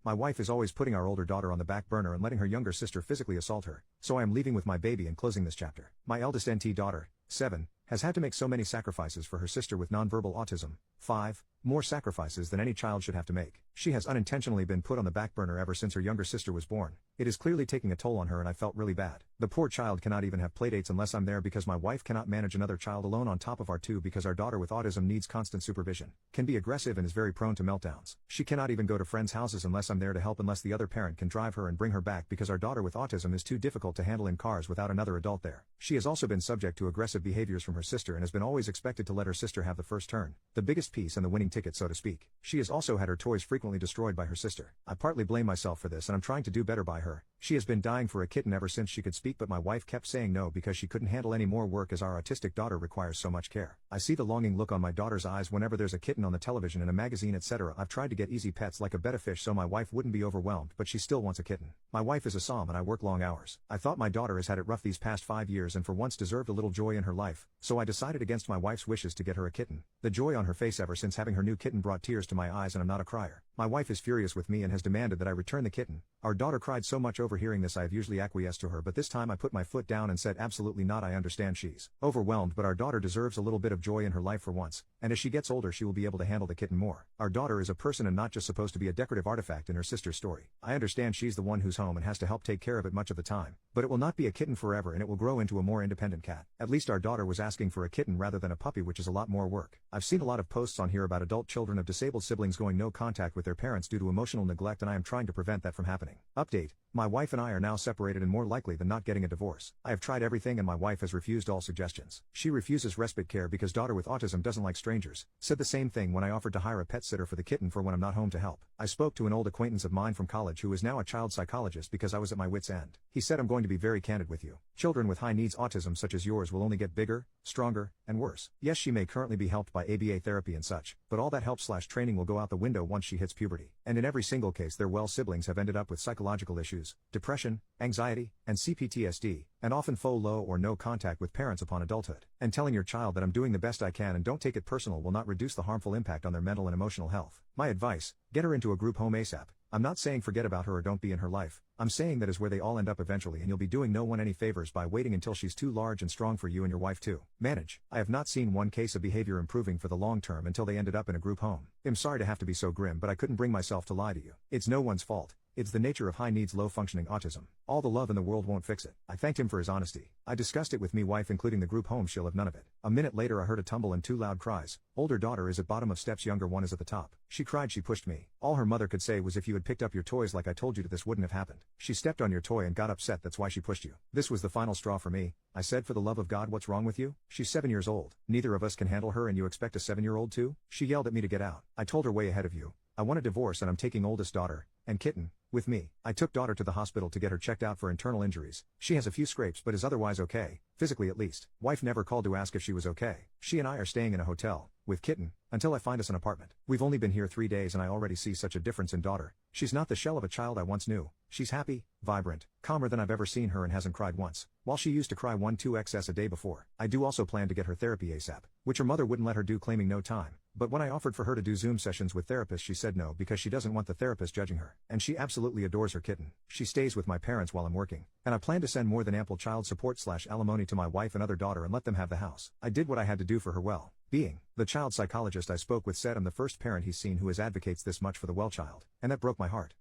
My wife is always putting our older daughter on the back burner and letting her younger sister physically assault her, so I am leaving with my baby and closing this chapter. My eldest NT daughter, 7, has had to make so many sacrifices for her sister with nonverbal autism, 5, more sacrifices than any child should have to make. She has unintentionally been put on the back burner ever since her younger sister was born. It is clearly taking a toll on her and I felt really bad. The poor child cannot even have playdates unless I'm there because my wife cannot manage another child alone on top of our two because our daughter with autism needs constant supervision, can be aggressive and is very prone to meltdowns. She cannot even go to friends' houses unless I'm there to help unless the other parent can drive her and bring her back because our daughter with autism is too difficult to handle in cars without another adult there. She has also been subject to aggressive behaviors from her sister and has been always expected to let her sister have the first turn, the biggest piece and the winning ticket so to speak. She has also had her toys frequently destroyed by her sister. I partly blame myself for this and I'm trying to do better by her. She has been dying for a kitten ever since she could speak but my wife kept saying no because she couldn't handle any more work as our autistic daughter requires so much care. I see the longing look on my daughter's eyes whenever there's a kitten on the television in a magazine etc. I've tried to get easy pets like a betta fish so my wife wouldn't be overwhelmed but she still wants a kitten. My wife is a som and I work long hours. I thought my daughter has had it rough these past 5 years and for once deserved a little joy in her life, so I decided against my wife's wishes to get her a kitten. The joy on her face ever since having her new kitten brought tears to my eyes and I'm not a crier. My wife is furious with me and has demanded that I return the kitten. Our daughter cried so much over hearing this I have usually acquiesced to her but this time I put my foot down and said absolutely not. I understand she's overwhelmed but our daughter deserves a little bit of joy in her life for once, and as she gets older she will be able to handle the kitten more. Our daughter is a person and not just supposed to be a decorative artifact in her sister's story. I understand she's the one who's home and has to help take care of it much of the time, but it will not be a kitten forever and it will grow into a more independent cat. At least our daughter was asking for a kitten rather than a puppy which is a lot more work. I've seen a lot of posts on here about adult children of disabled siblings going no contact with their parents due to emotional neglect and I am trying to prevent that from happening. Update. My wife and I are now separated and more likely than not getting a divorce. I have tried everything and my wife has refused all suggestions. She refuses respite care because daughter with autism doesn't like strangers. Said the same thing when I offered to hire a pet sitter for the kitten for when I'm not home to help. I spoke to an old acquaintance of mine from college who is now a child psychologist because I was at my wit's end. He said I'm going to be very candid with you. Children with high needs autism such as yours will only get bigger, stronger, and worse. Yes, she may currently be helped by ABA therapy and such, but all that help/training will go out the window once she hits puberty. And in every single case their siblings have ended up with psychological issues, depression, anxiety, and CPTSD, and often low or no contact with parents upon adulthood. And telling your child that I'm doing the best I can and don't take it personal will not reduce the harmful impact on their mental and emotional health. My advice, get her into a group home ASAP. I'm not saying forget about her or don't be in her life. I'm saying that is where they all end up eventually and you'll be doing no one any favors by waiting until she's too large and strong for you and your wife to manage. I have not seen one case of behavior improving for the long term until they ended up in a group home. I'm sorry to have to be so grim but I couldn't bring myself to lie to you. It's no one's fault. It's the nature of high needs low functioning autism. All the love in the world won't fix it. I thanked him for his honesty. I discussed it with me wife including the group home. She'll have none of it. A minute later I heard a tumble and 2 loud cries. Older daughter is at bottom of steps, younger one is at the top. She cried, she pushed me. All her mother could say was if you had picked up your toys like I told you to this wouldn't have happened. She stepped on your toy and got upset, that's why she pushed you. This was the final straw for me. I said for the love of God what's wrong with you? She's 7 years old. Neither of us can handle her and you expect a 7-year-old to? She yelled at me to get out. I told her way ahead of you. I want a divorce and I'm taking oldest daughter and kitten with me. I took daughter to the hospital to get her checked out for internal injuries. She has a few scrapes but is otherwise okay, physically at least. Wife never called to ask if she was okay. She and I are staying in a hotel with kitten until I find us an apartment. We've only been here 3 days and I already see such a difference in daughter. She's not the shell of a child I once knew. She's happy, vibrant, calmer than I've ever seen her and hasn't cried once, while she used to cry 1-2 a day before. I do also plan to get her therapy ASAP, which her mother wouldn't let her do claiming no time. But when I offered for her to do Zoom sessions with therapists she said no because she doesn't want the therapist judging her. And she absolutely adores her kitten. She stays with my parents while I'm working. And I plan to send more than ample child support/alimony to my wife and other daughter and let them have the house. I did what I had to do for her well. Being the child psychologist I spoke with said I'm the first parent he's seen who advocates this much for the well child. And that broke my heart.